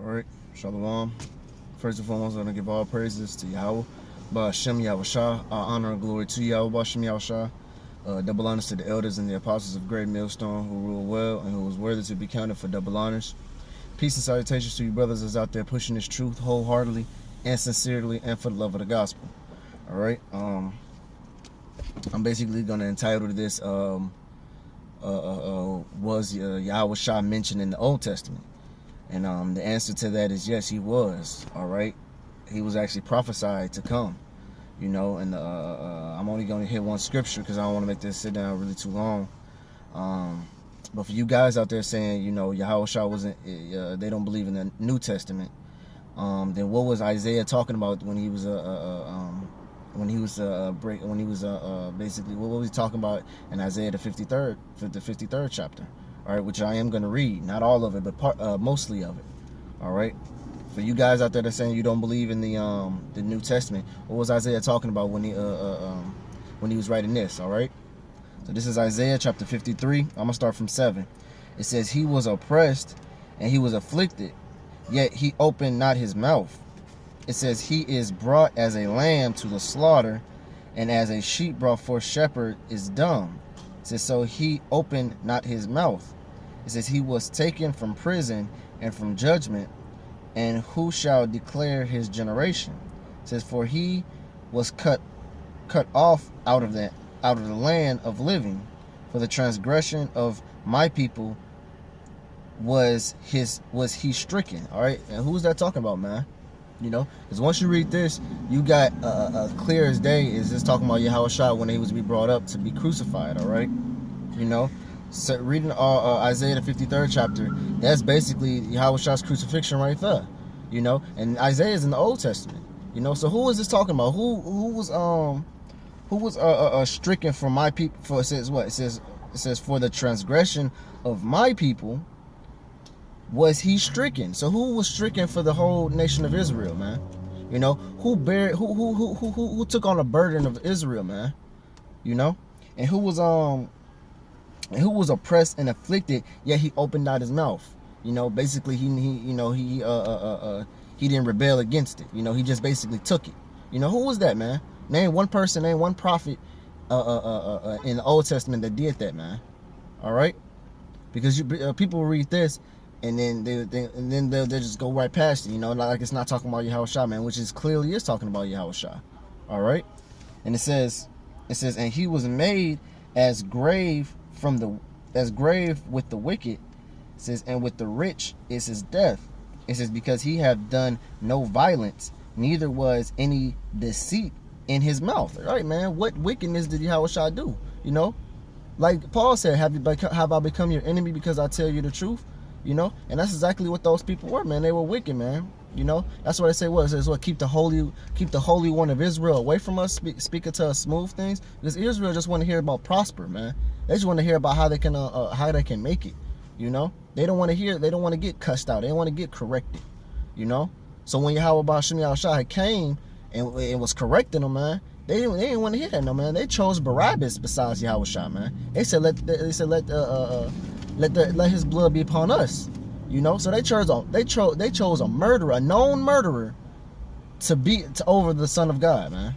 Alright, Shalom. First and foremost, I'm going to give all praises to Yahweh, Ba'ashem Yahawashi, honor and glory to Yahweh, Ba'ashem Yahawashi. Double honors to the elders and the apostles of Great Millstone who rule well and who was worthy to be counted for double honors. Peace and salutations to you brothers that's out there pushing this truth wholeheartedly and sincerely and for the love of the gospel. Alright, I'm basically going to entitle this, was Yahawashi mentioned in the Old Testament? And the answer to that is yes, he was. All right, he was actually prophesied to come, you know. And I'm only going to hit one scripture because I don't want to make this sit down really too long. But for you guys out there saying, you know, Yahawashi wasn't, they don't believe in the New Testament. Then what was Isaiah talking about when he was basically what was he talking about in Isaiah the 53rd chapter? All right, which I am going to read, not all of it, but mostly of it. All right, for you guys out there that saying you don't believe in the New Testament, what was Isaiah talking about when he was writing this? All right, so this is Isaiah chapter 53. I'm gonna start from 7. It says, "He was oppressed and he was afflicted, yet he opened not his mouth." It says, "He is brought as a lamb to the slaughter, and as a sheep brought forth shepherd is dumb. It says, so he opened not his mouth. It says, he was taken from prison and from judgment, and who shall declare his generation? It says, for he was cut off out of the land of living. For the transgression of my people was he stricken." All right, and who's that talking about, man? You know, because once you read this, you got clear as day is this talking about Yahawashi when he was to be brought up to be crucified. All right, you know. So reading Isaiah the 53rd chapter, that's basically Yahawashi's crucifixion right there, you know. And Isaiah is in the Old Testament, you know. So who is this talking about? Who was stricken for my people? For it says what? It says for the transgression of my people was he stricken. So who was stricken for the whole nation of Israel, man? You know, who took on the burden of Israel, man? You know, and who was oppressed and afflicted, yet he opened not his mouth. You know, basically he didn't rebel against it. You know, he just basically took it. You know, who was that, man? Name one person, name one prophet in the Old Testament that did that, man. All right, because people read this and then they'll just go right past it. You know, like it's not talking about Yahawashi, man, which is clearly is talking about Yahawashi. All right, and it says, and he was made as grave with the wicked. It says, and with the rich is his death. It says, because he have done no violence, neither was any deceit in his mouth. All right, man, what wickedness did Yahawashi do? You know, like Paul said, have I become your enemy because I tell you the truth? You know, and that's exactly what those people were, man. They were wicked, man. You know, that's what they say. What it says? What, keep the holy one of Israel away from us, speaking to us smooth things, because Israel just want to hear about prosper, man. They just want to hear about how they can make it. You know, they don't want to hear. They don't want to get cussed out. They don't want to get corrected. You know, so when Yahawashi came and it was correcting them, man, they didn't want to hear that, no, man. They chose Barabbas besides Yahawashi, man. They said let his blood be upon us. You know, so they chose a murderer, a known murderer, to over the Son of God, man.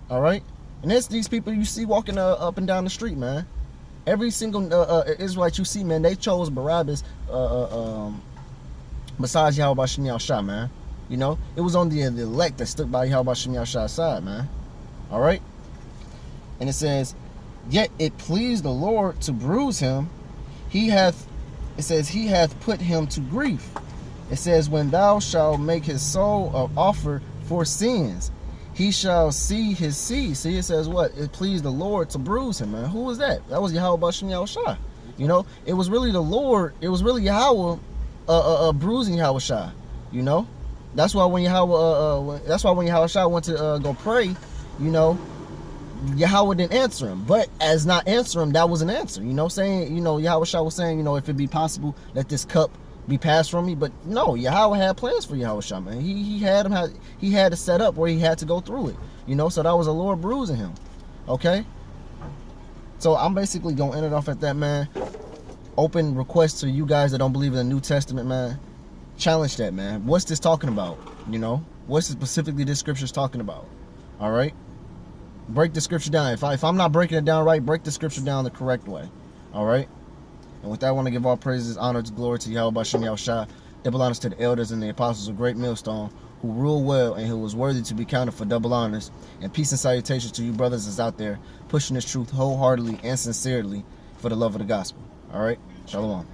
All right, and it's these people you see walking up and down the street, man. Every single Israelite you see, man, they chose Barabbas besides Yahawashi, man. You know, it was only the elect that stood by Yahawashi's side, man. All right, and it says, yet it pleased the Lord to bruise him. It says, he hath put him to grief. It says, when thou shalt make his soul an offer for sins, he shall see his seed. See, it says what? It pleased the Lord to bruise him, man. Who was that? That was Yahawashi. You know, it was really the Lord. It was really Yahweh bruising Yahawashi. You know, that's why when Yahawashi went to go pray, you know, Yahweh didn't answer him, but as not answer him, that was an answer. You know, saying, you know, Yahawashi was saying, you know, if it be possible, let this cup be passed from me. But no, Yahweh had plans for Yahawashi, man. He had to set up where he had to go through it. You know, so that was the Lord bruising him. Okay, so I'm basically gonna end it off at that, man. Open request to you guys that don't believe in the New Testament, man. challenge that, man. What's this talking about? You know, what's specifically this scripture's talking about? All right, break the scripture down. If I'm not breaking it down right, break the scripture down the correct way. All right. And with that, I want to give all praises, honor, and glory to Yahawashi, Yahawashi, double honors to the elders and the apostles of Great Millstone, who rule well and who was worthy to be counted for double honors. And peace and salutations to you brothers that's out there pushing this truth wholeheartedly and sincerely for the love of the gospel. All right, shalom.